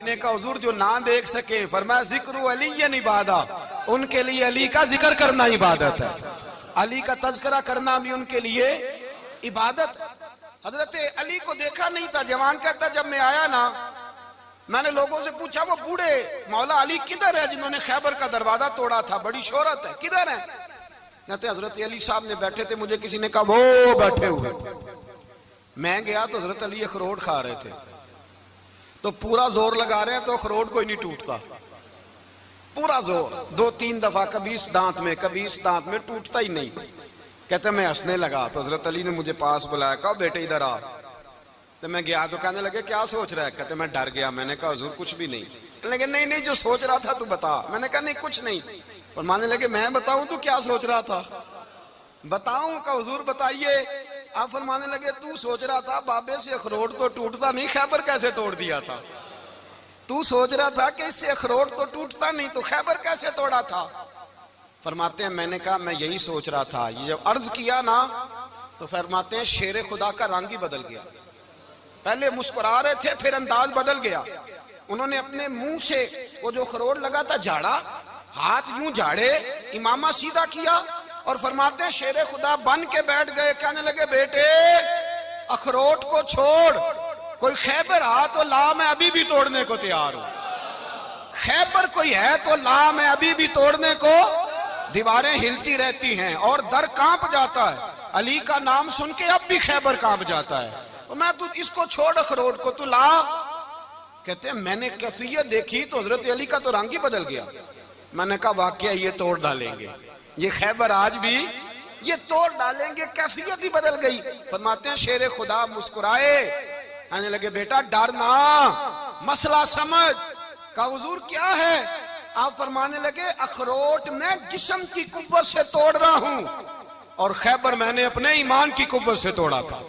ने कहा हुजूर जो ना देख सके, फरमाया जिक्र अली इबादत, उनके लिए अली का जिक्र करना इबादत है, अली का तज़किरा करना भी उनके लिए इबादत। हजरत अली को देखा नहीं था। जवान कहता जब मैं आया ना, मैंने लोगों से पूछा वो बूढ़े मौला अली किधर है जिन्होंने खैबर का दरवाजा तोड़ा था, बड़ी शोहरत है, किधर है? कहते हजरत अली साहब ने बैठे थे, मुझे किसी ने कहा वो बैठे हुए। मैं गया तो हजरत अली अखरोट खा रहे थे, तो पूरा जोर लगा रहे हैं तो अखरोट कोई नहीं टूटता, पूरा जोर, 2-3 दफा, कभी इस दांत में कभी इस दांत में, टूटता ही नहीं। कहते मैं हंसने लगा तो हजरत अली ने मुझे पास बुलाया, कहा बेटे इधर आ। तो मैं गया तो कहने लगे क्या सोच रहा है? कहते मैं डर गया। मैंने कहा हुजूर कुछ भी नहीं। लगे नहीं नहीं जो सोच रहा था तू बता। मैंने कहा नहीं कुछ नहीं। पर मानने लगे मैं बताऊं तू क्या सोच रहा था? बताऊं? का हुजूर बताइए। आप फरमाने लगे तू सोच रहा था बाबे से अखरोट तो टूटता नहीं, खैबर कैसे तोड़ दिया था? तू सोच रहा था कि इससे अखरोट तो टूटता नहीं, तो खैबर कैसे तोड़ा था? फरमाते हैं मैंने कहा मैं यही सोच रहा था। ये जब अर्ज किया ना तो फरमाते हैं शेर खुदा का रंग ही बदल गया। पहले मुस्कुरा रहे थे, फिर अंदाज बदल गया। उन्होंने अपने मुंह से वो जो अखरोट लगा था झाड़ा, हाथ यूं झाड़े, इमामा सीधा किया और फरमाते हैं शेर खुदा बन के बैठ गए। कहने लगे बेटे अखरोट को छोड़, कोई खैबर आ तो ला, मैं अभी भी तोड़ने को तैयार हूं। खैबर कोई है तो ला, मैं अभी भी तोड़ने को। दीवारें हिलती रहती हैं और दर कांप जाता है। अली का नाम सुन के अब भी खैबर कांप जाता है। तो मैं तू इसको छोड़ अखरोट को, तू ला। कहते हैं मैंने कैफियत देखी तो हजरत अली का तो रंग ही बदल गया। मैंने कहा वाकया ये तोड़ डालेंगे, ये खैबर आज भी ये तोड़ डालेंगे, कैफियत ही बदल गई। फरमाते हैं शेर खुदा मुस्कुराए, कहने लगे बेटा डर ना, मसला समझ। कहा हुजूर क्या है? आप फरमाने लगे अखरोट मैं जिस्म की कुव्वत से तोड़ रहा हूं और खैबर मैंने अपने ईमान की कुव्वत से तोड़ा था।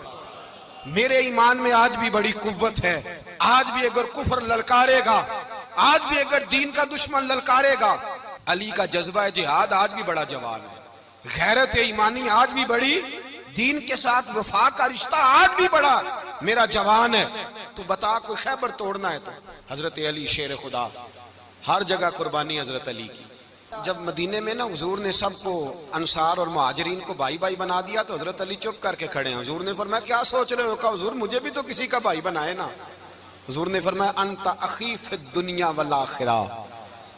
मेरे ईमान में आज भी बड़ी कुव्वत है। आज भी अगर कुफर ललकारेगा, आज भी अगर दीन का दुश्मन ललकारेगा, अली का जज्बा जिहाद आज भी बड़ा जवान है। गैरत ईमानी आज भी बड़ी, दीन के साथ वफा का रिश्ता आज भी बड़ा मेरा जवान है। तो बता कोई खैबर तोड़ना है तो हजरत अली शेर खुदा, हर जगह कुर्बानी हजरत अली की। जब मदीने में ना हुजूर ने सबको अंसार और मुहाजिरीन को भाई भाई बना दिया तो हजरत अली चुप करके खड़े हैं। हुजूर ने फरमाया क्या सोच रहे हो? कहा हुजूर मुझे भी तो किसी का भाई बनाए ना। हुजूर ने फरमाया अंता अखी फिद दुनिया वल आखिरा,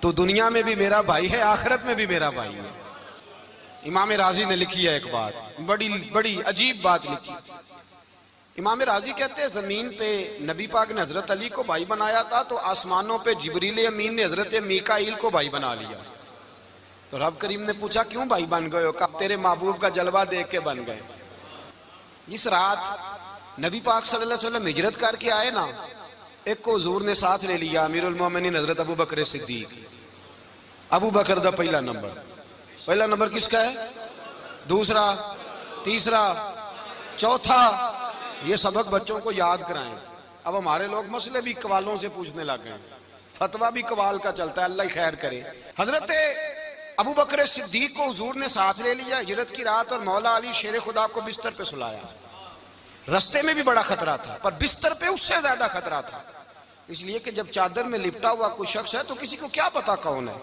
तो दुनिया में भी मेरा भाई है, आखिरत में भी मेरा भाई है। इमाम राजी ने लिखी है एक बात, बड़ी बड़ी अजीब बात लिखी। इमाम राजी कहते हैं जमीन पे नबी पाक ने हजरत अली को भाई बनाया था तो आसमानों पे जिब्रील अमीन ने हजरत मीकाईल को भाई बना लिया। तो रब करीम ने पूछा क्यों भाई बन गए हो? कब तेरे महबूब का जलवा देख के बन गए। इस रात नबी पाक सल्लल्लाहु अलैहि वसल्लम हिजरत करके आए ना, एक को हुजूर ने साथ ले लिया, अमीरुल मोमिनीन हजरत अबू बकर सिद्दीक। अबू बकर दा पहला नंबर किसका है? दूसरा, तीसरा, चौथा। ये सबक बच्चों को याद कराएं। अब हमारे लोग मसले भी कवालों से पूछने लग गए, फतवा भी कवाल का चलता है, अल्लाह ही खैर करे। हजरत अबू बकर सिद्दीक को हुजूर ने साथ ले लिया हिजरत की रात और मौला अली शेर खुदा को बिस्तर पे सुलाया। रास्ते में भी बड़ा खतरा था पर बिस्तर पे उससे ज्यादा खतरा था, इसलिए कि जब चादर में लिपटा हुआ कोई शख्स है तो किसी को क्या पता कौन है।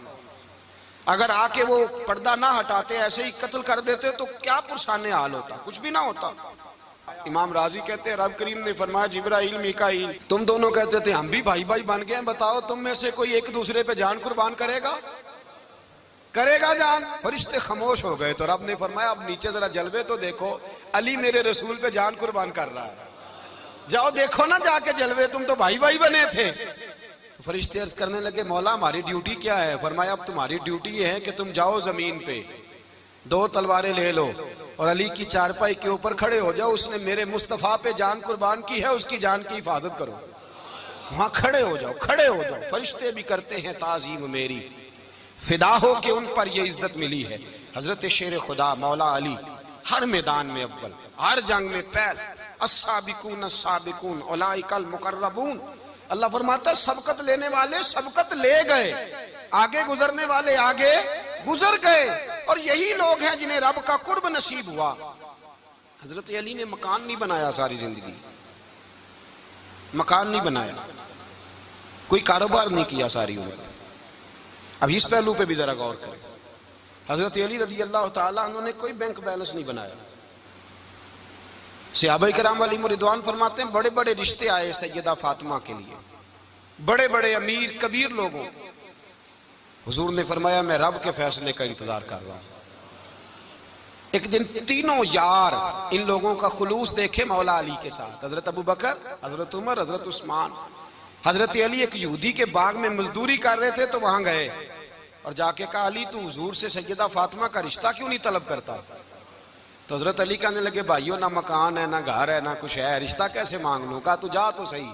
अगर आके वो पर्दा ना हटाते, ऐसे ही कत्ल कर देते तो क्या पुरसाने हाल होता, कुछ भी ना होता। इमाम राजी कहते हैं रब करीम ने फरमाया जिब्राइल मीकाईल तुम दोनों कहते थे हम भी भाई भाई बन गए, बताओ तुम में से कोई एक दूसरे पे जान कुर्बान करेगा जान? फरिश्ते खामोश हो गए। तो रब ने फरमाया अब नीचे जरा जलवे तो देखो, अली मेरे रसूल पे जान कुर्बान कर रहा है, जाओ देखो ना जाके जलवे, तुम तो भाई भाई बने थे। तो फरिश्ते अर्ज करने लगे मौला हमारी ड्यूटी क्या है? फरमाया अब तुम्हारी ड्यूटी ये है कि तुम जाओ जमीन पे 2 तलवारें ले लो और अली की चारपाई के ऊपर खड़े हो जाओ, उसने मेरे मुस्तफा पे जान कुर्बान की है, उसकी जान की हिफाजत करो। वहां खड़े हो जाओ। फरिश्ते भी करते हैं ताजीम मेरी, फिदा हो के उन पर ये इज्जत मिली है। हजरत शेर खुदा मौला अली हर मैदान में अव्वल, हर जंग में पहल, अस्साबिकून अस्साबिकून उलाइकल मुकर्रबून। अल्लाह फरमाता है सबकत लेने वाले सबकत ले गए, आगे गुजरने वाले आगे गुजर गए, और यही लोग हैं जिन्हें रब का कुर्ब नसीब हुआ। हजरत अली ने मकान नहीं बनाया, सारी जिंदगी मकान नहीं बनाया, कोई कारोबार नहीं किया सारी उम्र। अब इस पहलू पे भी जरा गौर करें। हजरत अली रजी अल्लाह ताला उन्होंने कोई बैंक बैलेंस नहीं बनाया। सहाबा किराम अलैहिम रिदवान फरमाते हैं बड़े बड़े रिश्ते आए सैयदा फातिमा के लिए, बड़े बड़े अमीर कबीर लोगों। हुजूर ने फरमाया मैं रब के फैसले का इंतजार कर रहा हूं। एक दिन तीनों यार इन लोगों का खुलूस देखे मौला अली के साथ, हजरत अबू बकर, हजरत उमर, हजरत उस्मान। हजरत अली एक यहूदी के बाग में मजदूरी कर रहे थे तो वहां गए और जाके कहा अली तू हुजूर से सैयदा फातिमा का रिश्ता क्यों नहीं तलब करता? तो हजरत अली कहने लगे भाइयों ना मकान है ना घर है ना कुछ है, रिश्ता कैसे मांग लूं? कहा तू जा तो सही,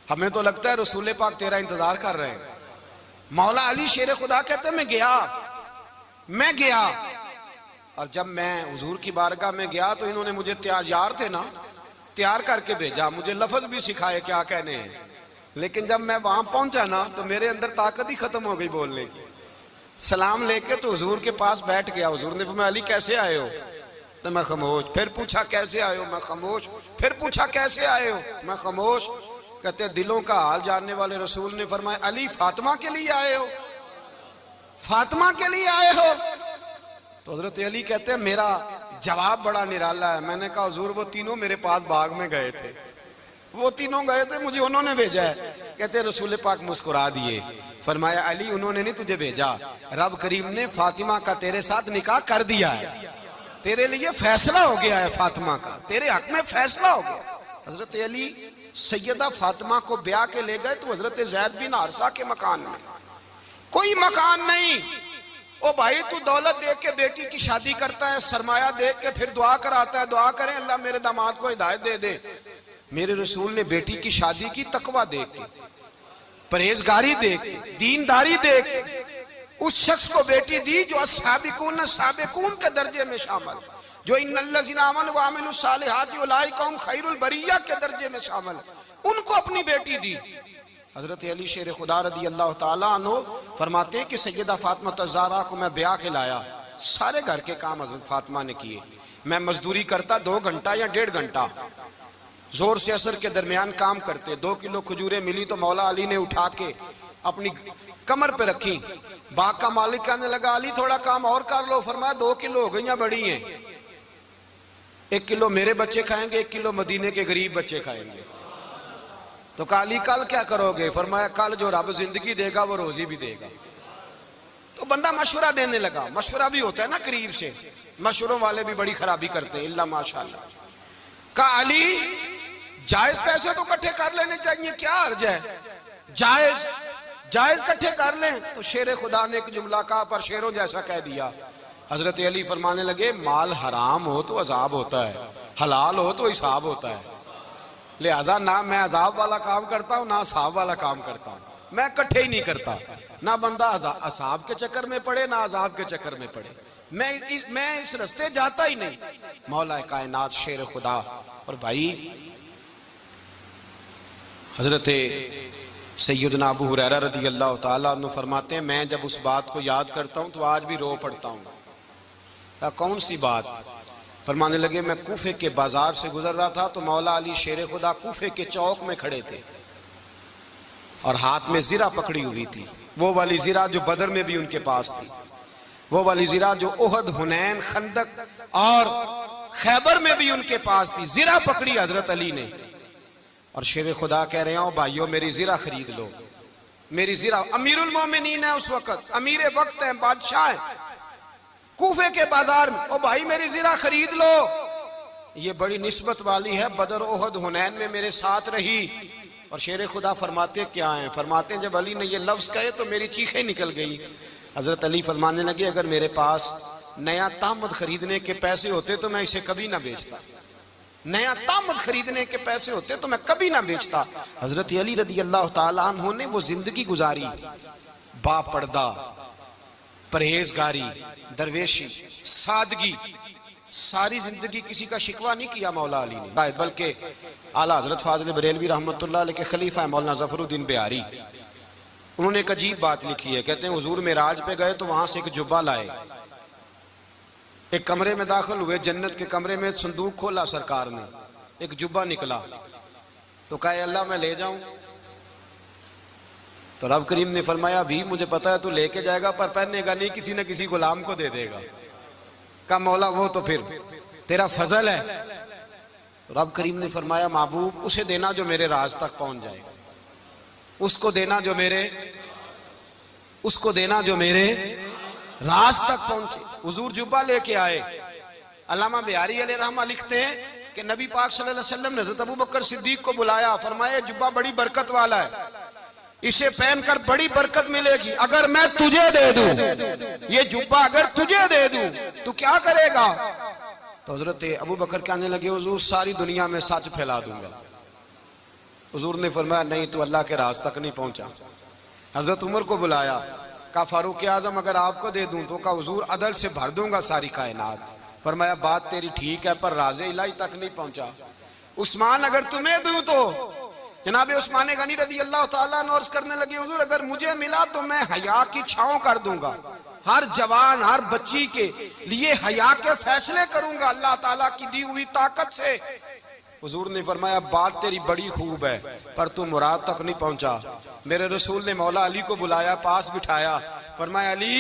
हमें तो लगता है रसूल पाक तेरा इंतजार कर रहे हैं। मौला अली शेर खुदा कहते मैं गया और जब मैं हुजूर की बारगाह में गया तो इन्होंने मुझे तैयार थे ना, तैयार करके भेजा, मुझे लफ्ज भी सिखाए क्या कहने हैं। लेकिन जब मैं वहां पहुंचा ना तो मेरे अंदर ताकत ही खत्म हो गई बोलने की। सलाम लेके तो हुजूर के पास बैठ गया। हुजूर ने फरमाया अली कैसे आए हो? तो मैं खामोश। फिर पूछा कैसे आए हो? मैं खामोश। फिर पूछा कैसे आए हो? मैं खामोश। कहते दिलों का हाल जानने वाले रसूल ने फरमाया अली फातिमा के लिए आए हो? फातिमा के लिए आए हो? तो हजरत अली कहते हैं मेरा जवाब बड़ा निराला है। मैंने कहा हुजूर वो तीनों मेरे पास बाग में गए थे, वो तीनों गए थे, मुझे उन्होंने भेजा है। कहते रसूल पाक मुस्कुरा दिए, फरमाया अली उन्होंने नहीं तुझे भेजा, रब करीम ने फातिमा का तेरे साथ निकाह कर दिया है, तेरे लिए फैसला हो गया है, फातिमा का तेरे हक में फैसला हो गया। हजरत अली सैयदा फातिमा को ब्याह के ले गए तो हजरत ज़ैद बिन हारिसा के मकान में, कोई मकान नहीं। ओ भाई तू दौलत देख के बेटी की शादी करता है, सरमाया देख के फिर दुआ कराता है, दुआ करें अल्लाह मेरे दामाद को हिदायत दे दे। मेरे रसूल ने बेटी की शादी की तकवा देख के, परहेजगारी देख के, दीनदारी देख के उस शख्स को बेटी दी जो अस्साबिकून साबिकून के दर्जे में शामिल, जो इन्नल्लज़ीना आमनू व अमिलुस सालिहाति उलाइका हुम खैरुल बरिया के दर्जे में शामिल, उनको अपनी बेटी दी। हजरत अली शेर खुदा रदी अल्लाह ताला अन्हु फरमाते हैं कि सैयदा फातिमा ज़हरा को मैं ब्याह के लाया, सारे घर के काम हजरत फातिमा ने किए। मैं मजदूरी करता 2 घंटा या 1.5 घंटा, जोर से असर के दरमियान काम करते। 2 किलो खजूरें मिली तो मौला अली ने उठा के अपनी कमर पे रखी। बाग का मालिक कहने लगा अली थोड़ा काम और कर लो। फरमाया 2 किलो हो गई बड़ी हैं, 1 किलो मेरे बच्चे खाएंगे, 1 किलो मदीने के गरीब बच्चे खाएंगे। तो कहा अली कल क्या करोगे? फरमाया कल जो रब जिंदगी देगा वो रोजी भी देगा। तो बंदा मशवरा देने लगा। मशवरा भी होता है ना करीब से, मशवरों वाले भी बड़ी खराबी करते हैं इल्ला माशाअल्लाह। कहा अली जायज पैसे तो इकट्ठे कर लेने चाहिए, क्या अर्ज है, जायज इकट्ठे कर लें। तो शेर खुदा ने एक जुमला कहा पर शेरों जैसा कह दिया। हजरत अली फरमाने लगे माल हराम हो तो अजाब होता है, हलाल हो तो हिसाब होता है, लिहाजा ना मैं अजाब वाला काम करता हूँ ना हिसाब वाला काम करता हूँ, मैं इकट्ठे ही नहीं करता। ना बंदा असाब के चक्कर में पड़े ना अजाब के चक्कर में पड़े, मैं इस रास्ते जाता ही नहीं। मौला कायनात शेर खुदा। और भाई हजरत सैयदना अबू हुरैरा रदी अल्लाह ताला अन्हु फरमाते हैं मैं जब उस बात को याद करता हूँ तो आज भी रो पड़ता हूँ। कौन सी बात? फरमाने लगे मैं कूफे के बाजार से गुजर रहा था तो मौला अली शेर खुदा कूफे के चौक में खड़े थे और हाथ में जीरा पकड़ी हुई थी, वो वाली जीरा जो बदर में भी उनके पास थी, वो वाली जीरा जो ओहद, हुनैन, खंदक और खैबर में भी उनके पास थी। जीरा पकड़ी हजरत अली ने और शेर खुदा कह रहे हो भाइयों मेरी जीरा खरीद लो, मेरी जीरा। अमीरुल मोमिनीन है उस वक्त, अमीर वक्त है, बादशाह है, कूफे के बाजार में। ओ भाई मेरी जीरा खरीद लो, ये बड़ी निस्बत वाली है, बदर, ओहद, हुनैन में मेरे साथ रही। और शेर खुदा फरमाते क्या हैं? फरमाते हैं जब अली ने ये लफ्ज कहे तो मेरी चीखें निकल गई। हजरत अली फरमाने लगे अगर मेरे पास नया तामद खरीदने के पैसे होते तो मैं इसे कभी ना बेचता, नया तामद खरीदने के पैसे होते तो मैं कभी ना बेचता। हजरत अली रदी अल्लाह ताला अन्हु ने वो जिंदगी गुजारी, बापर्दा, परहेजगारी, दरवेशी, सादगी, सारी जिंदगी किसी का शिकवा नहीं किया मौला अली ने। बल्कि आला हजरत फाजिल बरेलवी रहमतुल्लाह अलैह के खलीफा है मौलाना ज़फरुद्दीन बिहारी, उन्होंने एक अजीब बात लिखी है। कहते हैं हुजूर मेराज पे गए तो वहां से एक जुब्बा लाए, एक कमरे में दाखिल हुए, जन्नत के कमरे में संदूक खोला सरकार ने, एक जुब्बा निकला तो कहा अल्लाह मैं ले जाऊं? तो रब करीम ने फरमाया भी मुझे पता है तू लेके जाएगा पर पहनेगा नहीं, किसी न किसी गुलाम को दे देगा। का मौला वो तो फिर तेरा फजल है। तो रब करीम ने फरमाया महबूब उसे देना जो मेरे राज तक पहुंच जाएगा, उसको देना जो मेरे राज तक पहुंचे। हुजूर जुब्बा लेके आए। अल्लामा बिहारी अलैहि रहमा लिखते हैं कि नबी पाक सल्लल्लाहु अलैहि वसल्लम ने हज़रत अबू बकर सिद्दीक को बुलाया, फरमाया जुब्बा बड़ी बरकत वाला है, इसे पहनकर बड़ी बरकत मिलेगी। अगर मैं तुझे दे दूं, ये जुब्बा अगर तुझे दे दूं तो क्या करेगा? तो हजरत अबू बकर कहने लगे हुजूर सारी दुनिया में सच फैला दूंगा। हुजूर ने फरमाया नहीं, तू अल्लाह के राज तक नहीं पहुंचा। हजरत उमर को बुलाया, कहा फारूक आजम अगर आपको दे दूं तो कहा हुजूर अदल से भर दूंगा सारी कायनात। फरमाया बात तेरी ठीक है पर राज़े इलाही तक नहीं पहुंचा। उस्मान अगर तुम्हें दूं तो जनाब उस्मान गनी रज़ी अल्लाह ताला अन्हु अर्ज़ करने लगे हुजूर अगर मुझे मिला तो मैं हया की छांव कर दूंगा, हर जवान हर बच्ची के लिए हया के फैसले करूंगा अल्लाह ताला की दी हुई ताकत से। हुजूर ने फरमाया बात तेरी बड़ी खूब है पर तू मुराद तक नहीं पहुंचा। मेरे रसूल ने मौला अली को बुलाया, पास बिठाया, फरमाया अली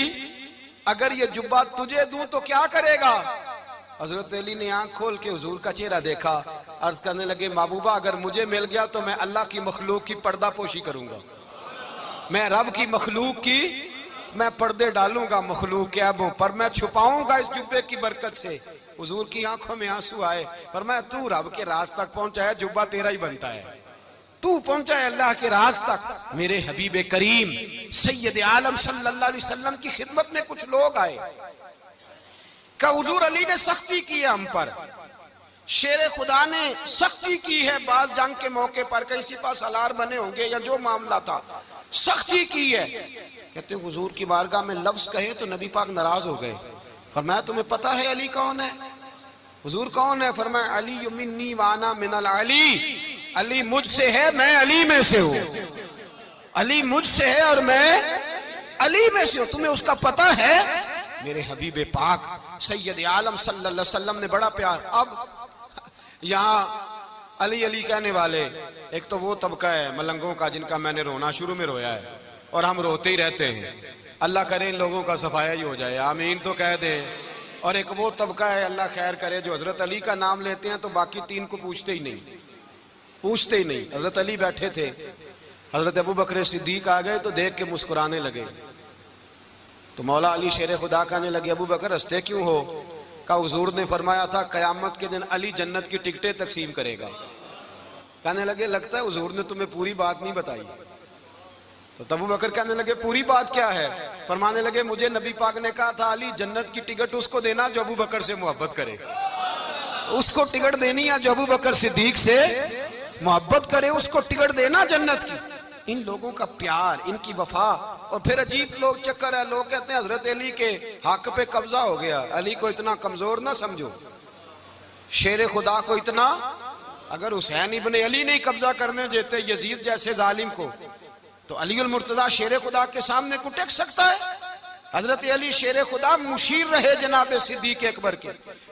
अगर ये जुब्बा तुझे दूं तो क्या करेगा? हजरत अली ने आंख खोल के हुजूर का चेहरा देखा, अर्ज करने लगे महबूबा अगर मुझे मिल गया तो मैं अल्लाह की मखलूक की पर्दा पोशी करूंगा, मैं रब की मखलूक की मैं पर्दे डालूंगा मखलूक के ऐबों पर, मैं छुपाऊंगा इस जुब्बे की बरकत से। हुजूर की आंखों में आंसू आए, फरमाया तू रब के राज तक पहुंचा है, जुब्बा तेरा ही बनता है, तू पहुंचा है अल्लाह के राज तक। मेरे हबीब करीम सैयद आलम सल्लल्लाहु अलैहि वसल्लम की खिदमत में कुछ लोग आए, का हुजूर अली ने सख्ती की है हम पर, शेर खुदा ने सख्ती की है, बात जंग के मौके पर कहीं सिपा सालार बने होंगे या जो मामला था सख्ती की है। कहते हुजूर की बारगाह में लफ्ज कहे तो नबी पाक नाराज हो गए। फरमाया तुम्हें पता है अली कौन है? हुजूर कौन है? फरमाया अली मिन्नी वाना मिनल अली, अली मुझसे है मैं अली में से हूं, अली मुझसे है और मैं अली में से हूं, तुम्हें उसका पता है? मेरे हबीब पाक सैयद आलम सल्लल्लाहु अलैहि वसल्लम ने बड़ा प्यार। अब यहाँ अली अली कहने वाले एक तो वो तबका है मलंगों का जिनका मैंने रोना शुरू में रोया है और हम रोते ही रहते हैं, अल्लाह करे इन लोगों का सफाया ही हो जाए, आमीन तो कह दें। और एक वो तबका है अल्लाह खैर करे जो हजरत अली का नाम लेते हैं तो बाकी तीन को पूछते ही नहीं। हजरत अली बैठे थे, हजरत अबू बकर सिद्दीक आ गए तो देख के मुस्कुराने लगे। तो मौला अली शेर खुदा कहने लगे अबू बकर हंसते क्यों हो? का हुजूर ने फरमाया था कयामत के दिन अली जन्नत की टिकटें तकसीम करेगा। कहने लगे लगता है हुजूर ने तुम्हें पूरी बात नहीं बताई। तो अबू बकर कहने लगे पूरी बात क्या है? फरमाने लगे मुझे नबी पाक ने कहा था अली जन्नत की टिकट उसको देना जो अबू बकर से मोहब्बत करे, उसको टिकट देनी है जो अबू बकर सिद्दीक से मोहब्बत करे, उसको टिकट देना जन्नत की। इन लोगों का प्यार, इनकी वफा। और फिर अजीब लोग चक्कर है, लोग कहते हैं हजरत अली के हक पे कब्जा हो गया, अली को इतना कमजोर ना समझो, शेर खुदा को इतना, अगर हुसैन इब्ने अली नहीं कब्जा करने देते यजीद जैसे जालिम को तो अली उल मुर्तजा शेर खुदा के सामने को टेक सकता है? हजरत अली शेर खुदा मुशीर रहे जनाब सिद्दीक अकबर के,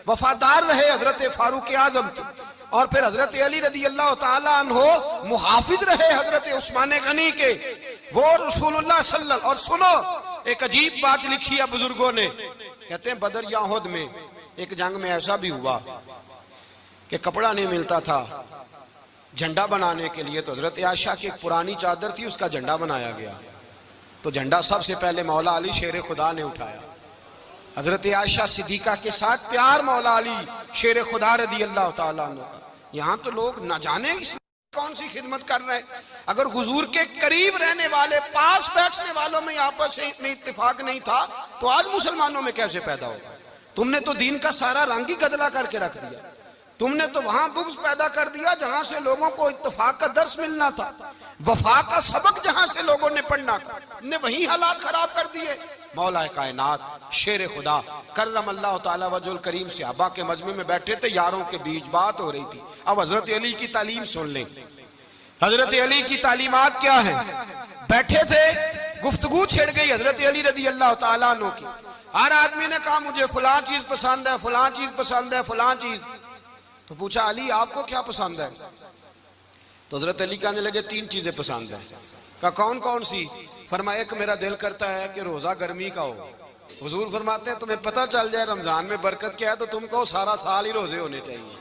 वफादार रहे हजरत फारूक आजम के, और फिर हजरत अली रज़ी अल्लाह ताला अन्हो मुहाफिज रहे हजरत उस्मान गनी के, वो रसूलुल्लाह सल्लल्लाहु। और सुनो एक अजीब बात लिखी है बुजुर्गों ने, कहते हैं बदर या उहद में एक जंग में ऐसा भी हुआ कि कपड़ा नहीं मिलता था झंडा बनाने के लिए, तो हजरत आयशा की एक पुरानी चादर थी उसका झंडा बनाया गया। तो झंडा सबसे पहले मौला अली शेर खुदा ने उठाया, हजरत आयशा सिद्दीका के साथ प्यार मौला अली शेर खुदा रज़ी अल्लाह ताला अन्हु का। यहाँ तो लोग न जाने कौन सी खिदमत कर रहे हैं। अगर हुजूर के करीब रहने वाले पास बैठने वालों में आपस में इत्तेफाक नहीं था तो आज मुसलमानों में कैसे पैदा होगा? तुमने तो दीन का सारा रंग ही गदला करके रख दिया, तुमने तो वहां बुग़्ज़ पैदा कर दिया जहां से लोगों को इत्तेफाक का दर्स मिलना था, वफा का सबक जहां से लोगों ने पढ़ना था, ने वही हालात खराब कर दिए। मौला कायनात शेर खुदा करम अल्लाह ताला वजहुल करीम सहाबा के मजमे में बैठे थे, यारों के बीच बात हो रही थी। अब हजरत अली की तालीम सुन लें, हजरत अली की तालीमात क्या है। बैठे थे, गुफ्तगू छिड़ गई हजरत अली रज़ी अल्लाह ताला अन्हु की। हर आदमी ने कहा मुझे फलां चीज पसंद है, फलां चीज पसंद है, फलां चीज। तो पूछा अली आपको क्या पसंद है? तो हजरत अली कहने लगे तीन चीजें पसंद है। का कौन कौन सी? फरमाया कि मेरा दिल करता है कि रोजा गर्मी का हो। हुजूर फरमाते हैं तुम्हें पता चल जाए रमजान में बरकत क्या है तो तुम कहो सारा साल ही रोजे होने चाहिए।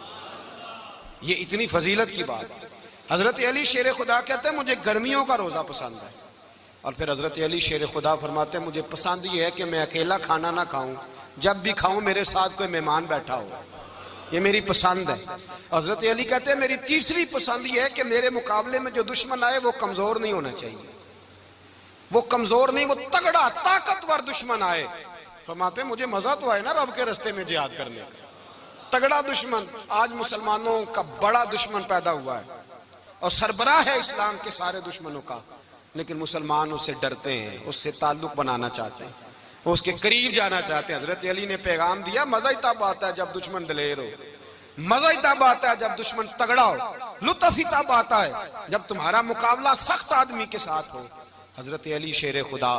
ये इतनी फजीलत की बात। हजरत अली शेर खुदा कहते हैं मुझे गर्मियों का रोजा पसंद है। और फिर हजरत अली शेर खुदा फरमाते हैं मुझे पसंद ये है कि मैं अकेला खाना ना खाऊं, जब भी खाऊं मेरे साथ कोई मेहमान बैठा हो, ये मेरी पसंद है। हजरत अली कहते हैं मेरी तीसरी पसंद ये है कि मेरे मुकाबले में जो दुश्मन आए वो कमजोर नहीं होना चाहिए, वो कमजोर नहीं, वो तगड़ा ताकतवर दुश्मन आए। फरमाते हैं मुझे मजा तो आए ना रब के रास्ते में जिहाद करने का, तगड़ा दुश्मन। आज मुसलमानों का बड़ा दुश्मन पैदा हुआ है और सरबराह है इस्लाम के सारे दुश्मनों का, लेकिन मुसलमान उससे डरते हैं, उससे ताल्लुक बनाना चाहते हैं, उसके करीब जाना चाहते हैं। हजरत अली ने पैगाम दिया मजा ही तब आता है जब दुश्मन दलेर हो, मजा ही तब आता है जब दुश्मन तगड़ा हो, लुत्फ ही तब आता है जब तुम्हारा मुकाबला सख्त आदमी के साथ हो। हजरत अली शेर खुदा,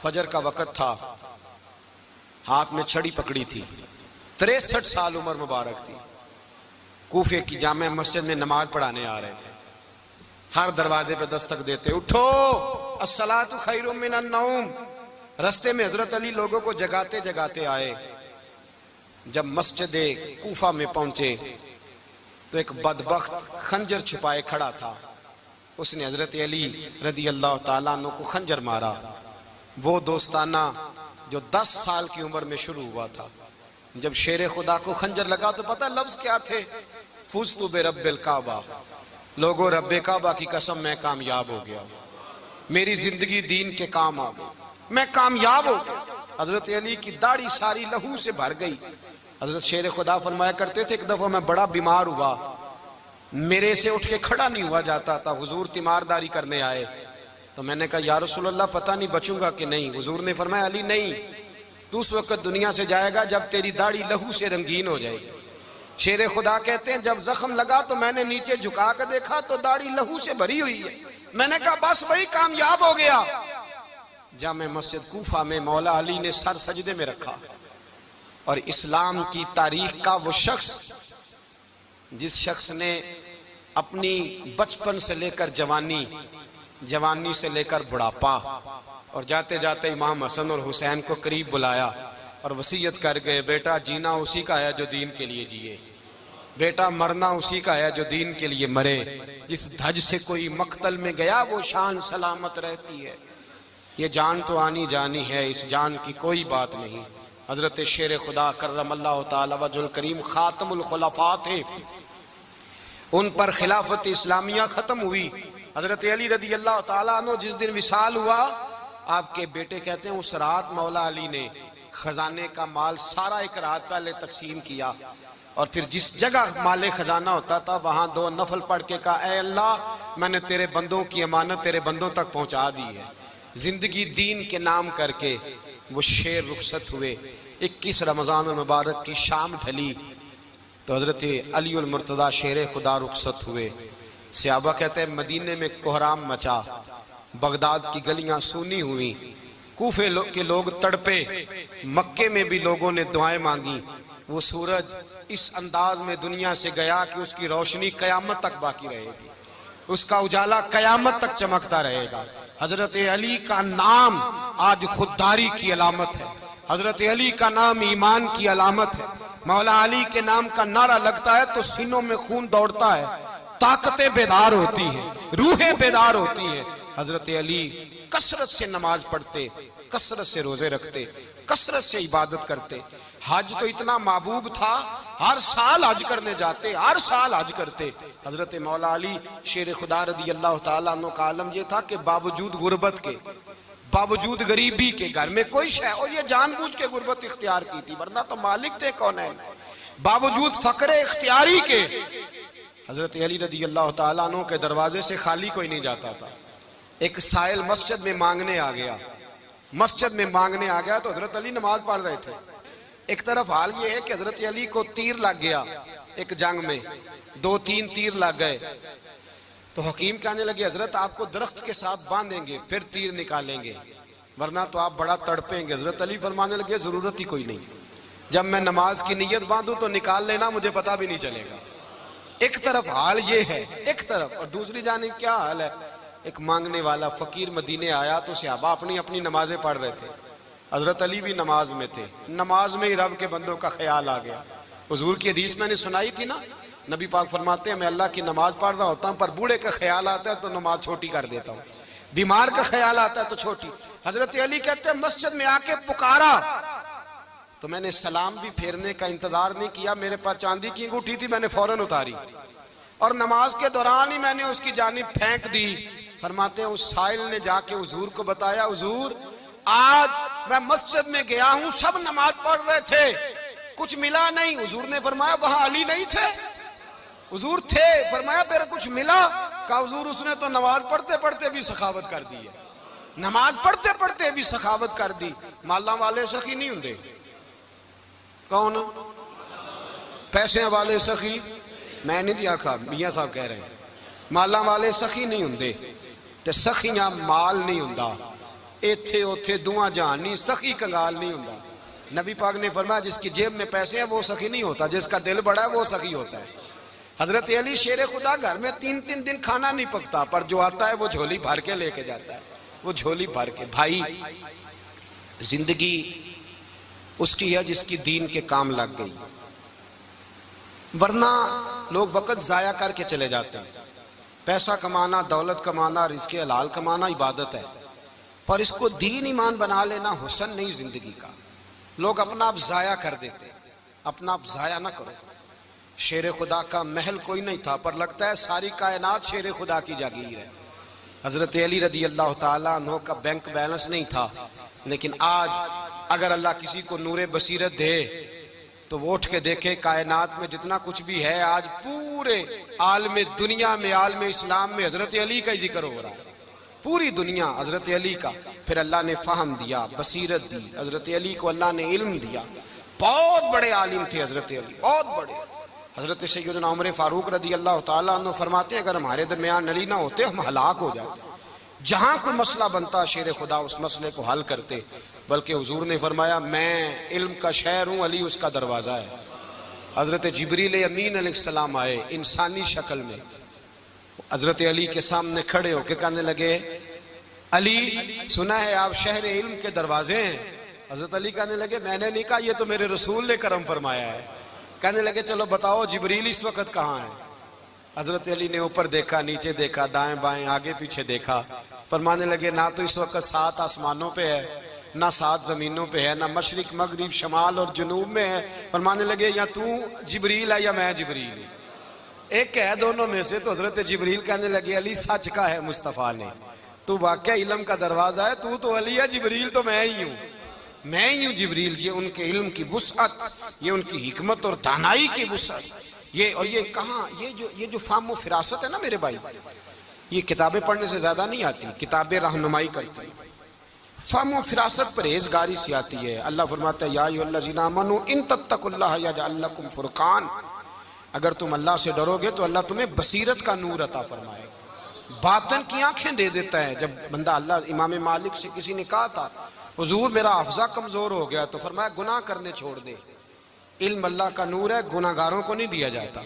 फजर का वक़्त था, हाथ में छड़ी पकड़ी थी, 63 साल उम्र मुबारक थी, कूफे की जामे मस्जिद में नमाज पढ़ाने आ रहे थे। हर दरवाजे पे दस्तक देते उठो अस्सलातु खैरुम मिनन नौम। रास्ते में हजरत अली लोगों को जगाते जगाते आए। जब मस्जिद कूफा में पहुंचे तो एक बदबख्त खंजर छुपाए खड़ा था, उसने हजरत अली रदी अल्लाह ताला अन्हु को खंजर मारा। वो दोस्ताना जो 10 साल की उम्र में शुरू हुआ था। जब शेर खुदा को खंजर लगा तो पता लफ्ज क्या थे? फुज़्तु बिरब्बिल काबा, लोगों रब्बे काबा की कसम मैं कामयाब हो गया, मेरी जिंदगी दीन के काम आ गई, मैं कामयाब हो गया। हजरत अली की दाढ़ी सारी लहू से भर गई। हजरत शेर खुदा फरमाया करते थे एक दफा मैं बड़ा बीमार हुआ, मेरे से उठ के खड़ा नहीं हुआ जाता था, हुजूर तीमारदारी करने आए तो मैंने कहा या रसूल अल्लाह पता नहीं बचूंगा कि नहीं। हुजूर ने फरमाया अली नहीं, तू उस वक्त दुनिया से जाएगा जब तेरी दाढ़ी लहू से रंगीन हो जाएगी। शेर खुदा कहते हैं जब जख्म लगा तो मैंने नीचे झुका कर देखा तो दाढ़ी लहू से भरी हुई है। मैंने कहा बस वही कामयाब हो गया। जामे मस्जिद कूफा में मौला अली ने सर सजदे में रखा और इस्लाम की तारीख का वो शख्स जिस शख्स ने अपनी बचपन से लेकर जवानी, जवानी से लेकर बुढ़ापा और जाते जाते इमाम हसन और हुसैन को करीब बुलाया और वसीयत कर गए बेटा जीना उसी का है जो दीन के लिए जिए, बेटा मरना उसी का है जो दीन के लिए मरे। जिस धज से कोई मक्तल में गया वो शान सलामत रहती है, ये जान तो आनी जानी है, इस जान की कोई बात नहीं। हजरत शेर खुदा करमल्लाहु ताला वजहुल करीम खातमुल खुलफा थे, उन पर खिलाफत इस्लामिया खत्म हुई। हजरत अली रदी अल्लाह ताला अन्हु जिस दिन विसाल हुआ, आपके बेटे कहते हैं उस रात मौला अली ने खजाने का माल सारा एक रात पहले तकसीम किया और फिर जिस जगह माले खजाना होता था वहां 2 नफल पढ़ के कहा ऐ अल्लाह मैंने तेरे बंदों की अमानत तेरे बंदों तक पहुंचा दी है। जिंदगी दीन के नाम करके वो शेर रुखसत हुए। 21 रमजान मुबारक की शाम ढली तो हजरत अली उल मुर्तदा शेर खुदा रुखसत हुए। सहाबा कहते हैं मदीने में कोहराम मचा, बगदाद की गलियां सूनी हुई, कूफे के लोग तड़पे, मक्के में भी लोगों ने दुआएं मांगी। वो सूरज इस अंदाज में दुनिया से गया कि उसकी रोशनी कयामत तक बाकी रहेगी, उसका उजाला कयामत तक चमकता रहेगा। हजरत अली का नाम आज खुददारी की अलामत है, हजरत अली का नाम ईमान की अलामत है। मौला अली के नाम का नारा लगता है तो सीनों में खून दौड़ता है, ताकतें बेदार होती हैं, रूहें बेदार होती हैं। हजरत अली कसरत से नमाज पढ़ते, कसरत से रोजे रखते, कसरत से इबादत करते। हज तो इतना महबूब था, हर साल हज करने जाते, हर साल हज करते। हजरत मौला अली शेर खुदा रदी अल्लाह ताला अन्हु का आलम यह था कि बावजूद गुर्बत के, बावजूद गरीबी के, घर में कोई शय, और ये जानबूझ के गुर्बत इख्तियार की थी वरना तो मालिक थे कौन है, बावजूद फकरे इख्तियारी के हजरत अली रदी अल्लाह ताला अन्हु के दरवाजे से खाली कोई नहीं जाता था। एक साइल मस्जिद में मांगने आ गया, मस्जिद में मांगने आ गया तो हजरत अली नमाज पढ़ रहे थे। एक तरफ हाल ये है कि हजरत अली को तीर लग गया, एक जंग में 2-3 तीर लग गए तो हकीम कहने लगे हजरत आपको दरख्त के साथ बांधेंगे फिर तीर निकालेंगे वरना तो आप बड़ा तड़पेंगे। हजरत अली फरमाने लगे जरूरत ही कोई नहीं, जब मैं नमाज की नीयत बांधू तो निकाल लेना, मुझे पता भी नहीं चलेगा। एक तरफ हाल ये है, एक तरफ, और दूसरी जानिब क्या हाल है, एक मांगने वाला फकीर मदीने आया तो सहाबा अपनी अपनी नमाजें पढ़ रहे थे। हजरत अली भी नमाज में थे। नमाज में ही रब के बंदों का ख्याल आ गया। हुजूर की हदीस मैंने सुनाई थी ना, नबी पाक फरमाते हैं मैं अल्लाह की नमाज पढ़ रहा होता हूँ पर बूढ़े का ख्याल आता है तो नमाज छोटी कर देता हूँ, बीमार का ख्याल आता है तो छोटी। हजरत अली कहते हैं मस्जिद में आके पुकारा तो मैंने सलाम भी फेरने का इंतजार नहीं किया, मेरे पास चांदी की अंगूठी थी, मैंने फौरन उतारी और नमाज के दौरान ही मैंने उसकी जानिब फेंक दी। फरमाते हैं उस साइल ने जाके हुजूर को बताया, हुजूर आज मैं मस्जिद में गया हूं, सब नमाज पढ़ रहे थे, कुछ मिला नहीं। हुजूर ने फरमाया वहां अली नहीं थे? हुजूर थे। फरमाया फिर कुछ मिला? कहा हुजूर उसने तो नमाज पढ़ते पढ़ते भी सखावत कर दी है, नमाज पढ़ते पढ़ते भी सखावत कर दी। माला वाले सखी नहीं होंगे? कौन? पैसे वाले सखी? मैं नहीं आखा, मियां साहब कह रहे हैं माला वाले सखी नहीं होंगे। ते सखियां माल नहीं हुंदा, इत्थे उथे दुआ जहान नहीं, सखी कंगाल नहीं हुंदा। नबी पाक ने फरमाया जिसकी जेब में पैसे हैं वो सखी नहीं होता, जिसका दिल बड़ा है वो सखी होता है। हजरत अली शेर खुदा घर में 3-3 दिन खाना नहीं पकता, पर जो आता है वो झोली भर के लेके जाता है, वो झोली भर के। भाई जिंदगी उसकी है जिसकी दीन के काम लग गई, वरना लोग वक्त जाया करके चले जाते हैं। पैसा कमाना, दौलत कमाना, रिज़्क़ हलाल कमाना इबादत है, पर इसको दीन ईमान बना लेना हुस्न नहीं जिंदगी का। लोग अपना आप जाया कर देते, अपना आप जाया ना करो। शेर खुदा का महल कोई नहीं था, पर लगता है सारी कायनात शेर खुदा की जागीर है। हजरत अली रदी अल्लाह ताला अन्हु का बैंक बैलेंस नहीं था, लेकिन आज अगर अल्लाह किसी को नूरे बसीरत दे तो वो उठ के देखे कायनात में जितना कुछ भी है, आज पूरे आलम दुनिया में, आलम इस्लाम में हजरत अली का ही जिक्र हो रहा है, पूरी दुनिया हजरत अली का। फिर अल्लाह ने फहम दिया, बसीरत दी, हजरत अली को अल्लाह ने इल्म दिया। बहुत बड़े आलिम थे हजरत अली, बहुत बड़े। हजरत सैयदना उमर फारूक रदी अल्लाह ताला अन्हु फरमाते हैं अगर हमारे दरमियान अली ना होते हम हलाक हो जाते। जहां कोई मसला बनता शेर खुदा उस मसले को हल करते, बल्कि हुजूर ने फरमाया मैं इल्म का शहर हूं, अली उसका दरवाजा है। हजरत जिब्रील अमीन अलैहिस्सलाम आए इंसानी शक्ल में, हजरत अली के सामने खड़े होकर कहने लगे अली सुना है आप शहर इल्म के दरवाजे हैं। हजरत अली कहने लगे मैंने नहीं कहा, ये तो मेरे रसूल ने करम फरमाया है। कहने लगे चलो बताओ जिब्रील इस वक्त कहाँ है? हजरत अली ने ऊपर देखा, नीचे देखा, दाएं बाएं आगे पीछे देखा। फरमाने लगे ना तो इस वक्त 7 आसमानों पे है, ना 7 जमीनों पे है, ना मशरिक मगरिब शमाल और जुनूब में है। फरमाने लगे या तू जिब्रील है या मैं जिब्रील हूं, एक है दोनों में से। तो हजरत जिब्रील कहने लगे अली सच का है मुस्तफ़ा ने, तू वाकई इल्म का दरवाजा है, तू तो अली है, जिब्रील तो मैं ही हूँ, मैं ही हूँ जिब्रील। ये उनके इल्म की वुसअत, ये उनकी हिकमत और दानाई की वुसअत। ये और ये कहाँ, ये जो फाहम फिरासत है ना मेरे भाई, ये किताबें पढ़ने से ज्यादा नहीं आती, किताबें रहनुमाई करती हैं। फाहम फिरासत परहेजगारी से आती है। अल्लाह फरमाता है या अय्युहल्लज़ीना आमनू इन तत्तकुल्लाह यजअल लकुम फुरकान, अगर तुम अल्लाह से डरोगे तो अल्लाह तुम्हें बसीरत का नूर अता फरमाएगा, बातन की आंखें दे देता है। जब बंदा अल्लाह, इमाम मालिक से किसी ने कहा था हुजूर मेरा हफ्जा कमजोर हो गया, तो फरमाया गुनाह करने छोड़ दे, इल्म अल्लाह का नूर है, गुनाहगारों को नहीं दिया जाता।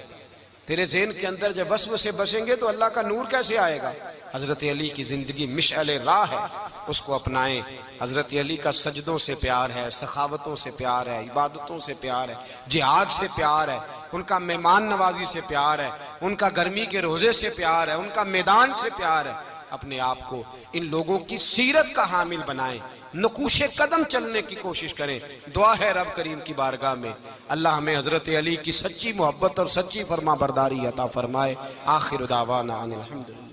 तेरे ज़हन के अंदर जब वसवसे बसेंगे तो अल्लाह का नूर कैसे आएगा? हजरत अली की जिंदगी मिशअले राह है, उसको अपनाएं। हजरत अली का सजदों से प्यार है, सखावतों से प्यार है, इबादतों से प्यार है, जिहाद से प्यार है, उनका मेहमान नवाजी से प्यार है, उनका गर्मी के रोजे से प्यार है, उनका मैदान से प्यार है। अपने आप को इन लोगों की सीरत का हामिल बनाएं, नकूशे कदम चलने की कोशिश करें। दुआ है रब करीम की बारगाह में अल्लाह हमें हजरत अली की सच्ची मोहब्बत और सच्ची फरमा बरदारी अता फरमाए। आखिर दावाना अनिल हम्दुलिल्लाह।